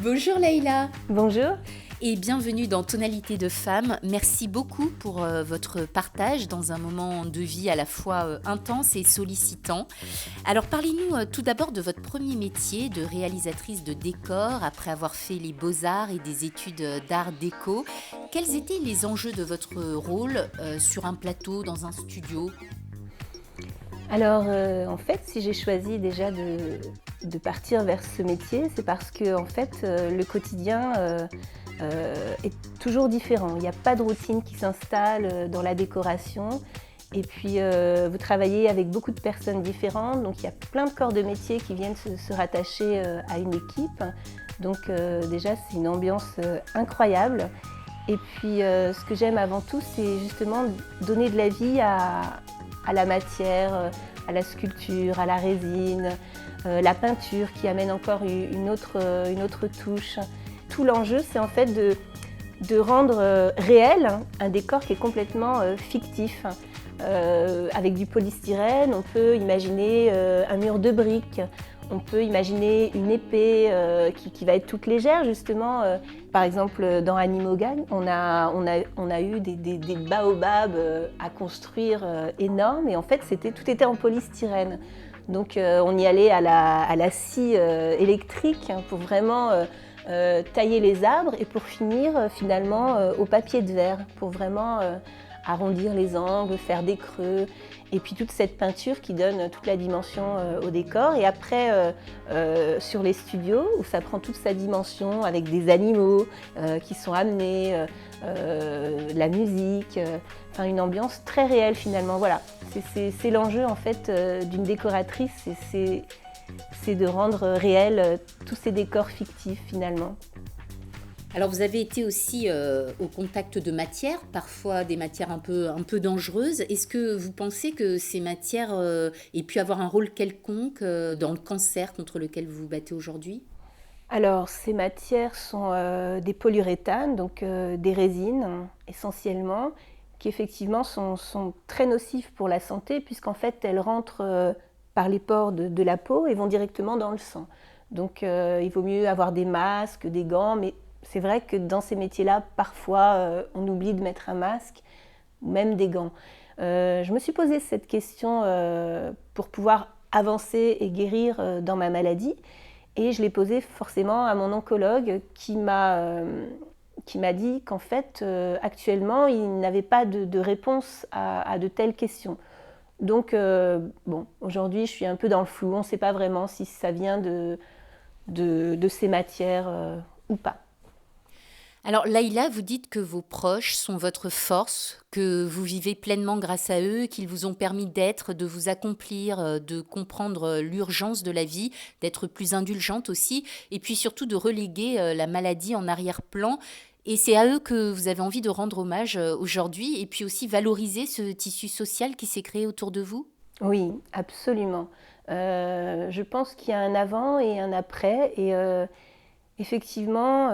Bonjour Leïla Bonjour. et bienvenue dans Tonalité de femme. Merci beaucoup pour votre partage dans un moment de vie à la fois intense et sollicitant. Alors parlez-nous tout d'abord de votre premier métier de réalisatrice de décors après avoir fait les beaux-arts et des études d'art déco. Quels étaient les enjeux de votre rôle sur un plateau, dans un studio ? Alors, en fait, si j'ai choisi déjà de partir vers ce métier, c'est parce que en fait, le quotidien est toujours différent. Il n'y a pas de routine qui s'installe dans la décoration. Et puis, vous travaillez avec beaucoup de personnes différentes, donc il y a plein de corps de métier qui viennent se rattacher à une équipe. Donc, déjà, c'est une ambiance incroyable. Et puis, ce que j'aime avant tout, c'est justement donner de la vie à la matière, à la sculpture, à la résine, la peinture qui amène encore une autre touche. Tout l'enjeu, c'est en fait de rendre réel un décor qui est complètement fictif. Avec du polystyrène, on peut imaginer un mur de briques, on peut imaginer une épée qui va être toute légère justement. Par exemple, dans Animogan, on a eu des baobabs à construire énormes et en fait tout était en polystyrène. Donc on y allait à la scie électrique pour vraiment tailler les arbres et pour finir finalement au papier de verre pour vraiment arrondir les angles, faire des creux, et puis toute cette peinture qui donne toute la dimension au décor. Et après, sur les studios, où ça prend toute sa dimension avec des animaux qui sont amenés, la musique, enfin une ambiance très réelle finalement. Voilà, c'est l'enjeu en fait d'une décoratrice, c'est de rendre réels tous ces décors fictifs finalement. Alors vous avez été aussi au contact de matières, parfois des matières un peu dangereuses. Est-ce que vous pensez que ces matières aient pu avoir un rôle quelconque dans le cancer contre lequel vous vous battez aujourd'hui ? Alors, ces matières sont des polyuréthanes, donc des résines essentiellement, qui effectivement sont très nocives pour la santé, puisqu'en fait elles rentrent par les pores de la peau et vont directement dans le sang. Donc il vaut mieux avoir des masques, des gants, mais c'est vrai que dans ces métiers-là, parfois on oublie de mettre un masque ou même des gants. Je me suis posé cette question pour pouvoir avancer et guérir dans ma maladie. Et je l'ai posée forcément à mon oncologue qui m'a dit qu'en fait, actuellement, il n'avait pas de réponse à de telles questions. Donc, bon, aujourd'hui, je suis un peu dans le flou. On ne sait pas vraiment si ça vient de ces matières ou pas. Alors Laïla, vous dites que vos proches sont votre force, que vous vivez pleinement grâce à eux, qu'ils vous ont permis d'être, de vous accomplir, de comprendre l'urgence de la vie, d'être plus indulgente aussi, et puis surtout de reléguer la maladie en arrière-plan. Et c'est à eux que vous avez envie de rendre hommage aujourd'hui, et puis aussi valoriser ce tissu social qui s'est créé autour de vous ? Oui, absolument. Je pense qu'il y a un avant et un après. Et effectivement,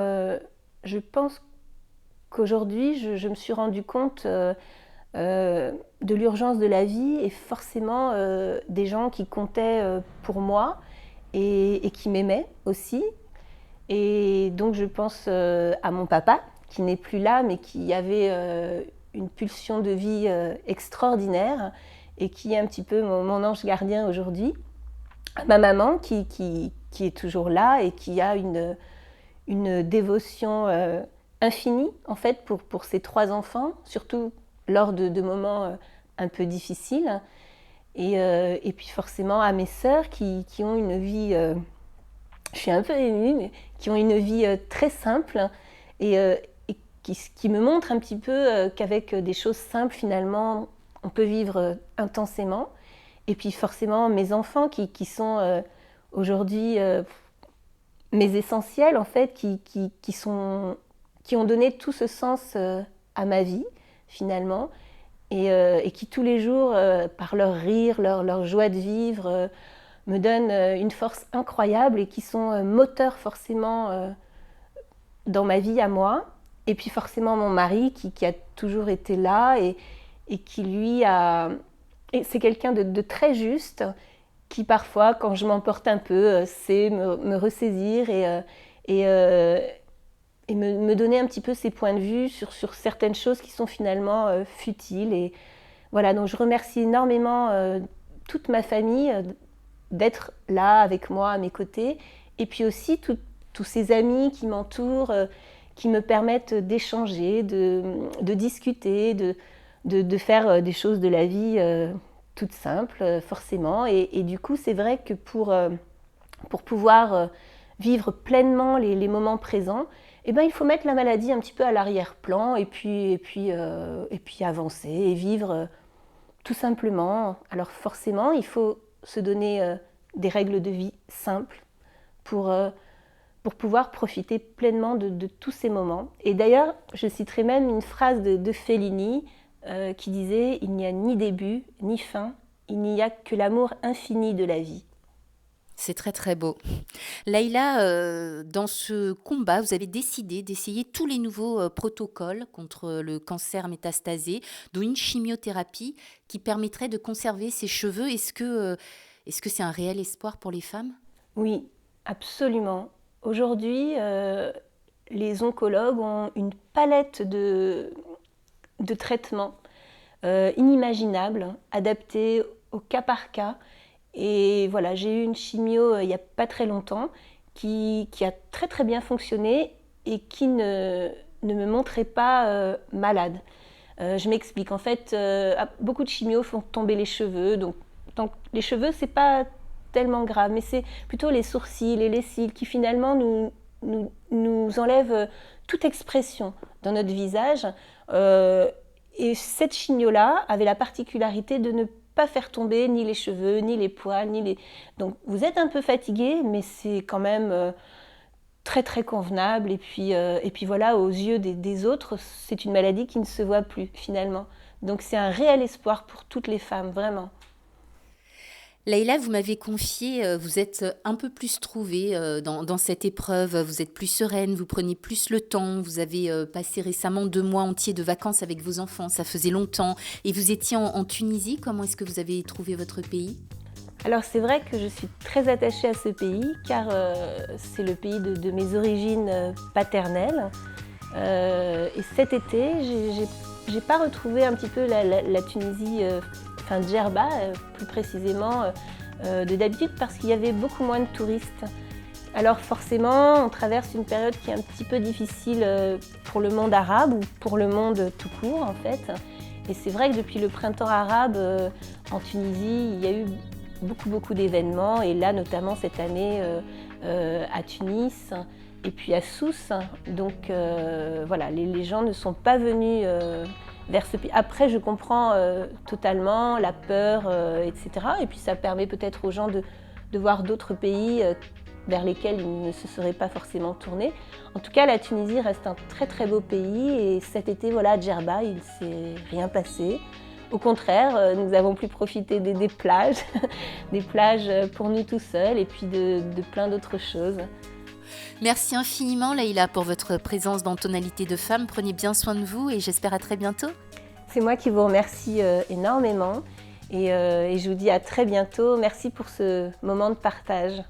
je pense qu'aujourd'hui, je me suis rendu compte de l'urgence de la vie et forcément des gens qui comptaient pour moi et qui m'aimaient aussi. Et donc je pense à mon papa, qui n'est plus là, mais qui avait une pulsion de vie extraordinaire et qui est un petit peu mon ange gardien aujourd'hui. À ma maman, qui est toujours là et qui a une dévotion infinie, en fait, pour ses trois enfants, surtout lors de moments un peu difficiles. Et puis forcément à mes sœurs qui ont une vie je suis un peu émue, mais qui ont une vie très simple et, et qui me montrent un petit peu qu'avec des choses simples, finalement, on peut vivre intensément. Et puis forcément, mes enfants qui sont aujourd'hui mes essentiels, en fait, qui ont donné tout ce sens à ma vie, finalement, et qui tous les jours, par leur rire, leur joie de vivre, me donnent une force incroyable et qui sont moteurs forcément dans ma vie à moi. Et puis forcément mon mari qui a toujours été là et qui lui a... Et c'est quelqu'un de très juste qui parfois, quand je m'emporte un peu, sait me ressaisir et me donner un petit peu ses points de vue sur certaines choses qui sont finalement futiles. Et voilà, donc je remercie énormément toute ma famille d'être là avec moi, à mes côtés, et puis aussi tous ces amis qui m'entourent, qui me permettent d'échanger, de discuter, de faire des choses de la vie toutes simples, forcément. Et du coup, c'est vrai que pour pouvoir vivre pleinement les moments présents, eh ben, il faut mettre la maladie un petit peu à l'arrière-plan et puis avancer et vivre tout simplement. Alors forcément, il faut se donner des règles de vie simples pour, pour pouvoir profiter pleinement de tous ces moments. Et d'ailleurs, je citerai même une phrase de Fellini qui disait « Il n'y a ni début ni fin, il n'y a que l'amour infini de la vie ». C'est très très beau. Laïla, dans ce combat, vous avez décidé d'essayer tous les nouveaux protocoles contre le cancer métastasé, dont une chimiothérapie qui permettrait de conserver ses cheveux. Est-ce que c'est un réel espoir pour les femmes? Oui, absolument. Aujourd'hui, les oncologues ont une palette de traitements inimaginables, adaptés au cas par cas. Et voilà, j'ai eu une chimio il n'y a pas très longtemps qui a très très bien fonctionné et qui ne me montrait pas malade. Je m'explique. En fait, beaucoup de chimios font tomber les cheveux. Donc les cheveux, c'est pas tellement grave, mais c'est plutôt les sourcils et les cils qui finalement nous enlèvent toute expression dans notre visage. Et cette chimio-là avait la particularité de ne pas faire tomber ni les cheveux, ni les poils, Donc vous êtes un peu fatigué, mais c'est quand même très très convenable. Et puis voilà, aux yeux des autres, c'est une maladie qui ne se voit plus finalement. Donc c'est un réel espoir pour toutes les femmes, vraiment. Laïla, vous m'avez confié, vous êtes un peu plus trouvée dans cette épreuve, vous êtes plus sereine, vous prenez plus le temps, vous avez passé récemment 2 mois entiers de vacances avec vos enfants, ça faisait longtemps, et vous étiez en Tunisie. Comment est-ce que vous avez trouvé votre pays? Alors c'est vrai que je suis très attachée à ce pays car c'est le pays de mes origines paternelles. Et cet été, j'ai pas retrouvé un petit peu la Tunisie, enfin Djerba plus précisément de d'habitude parce qu'il y avait beaucoup moins de touristes. Alors forcément, on traverse une période qui est un petit peu difficile pour le monde arabe ou pour le monde tout court en fait. Et c'est vrai que depuis le printemps arabe en Tunisie, il y a eu beaucoup d'événements et là notamment cette année à Tunis et puis à Sousse. Donc voilà, les gens ne sont pas venus vers ce pays. Après, je comprends totalement la peur, etc. Et puis ça permet peut-être aux gens de voir d'autres pays vers lesquels ils ne se seraient pas forcément tournés. En tout cas, la Tunisie reste un très très beau pays et cet été, voilà, à Djerba, il ne s'est rien passé. Au contraire, nous avons pu profiter des plages, des plages pour nous tout seuls et puis de plein d'autres choses. Merci infiniment Laïla pour votre présence dans Tonalité de Femme. Prenez bien soin de vous et j'espère à très bientôt. C'est moi qui vous remercie énormément et je vous dis à très bientôt. Merci pour ce moment de partage.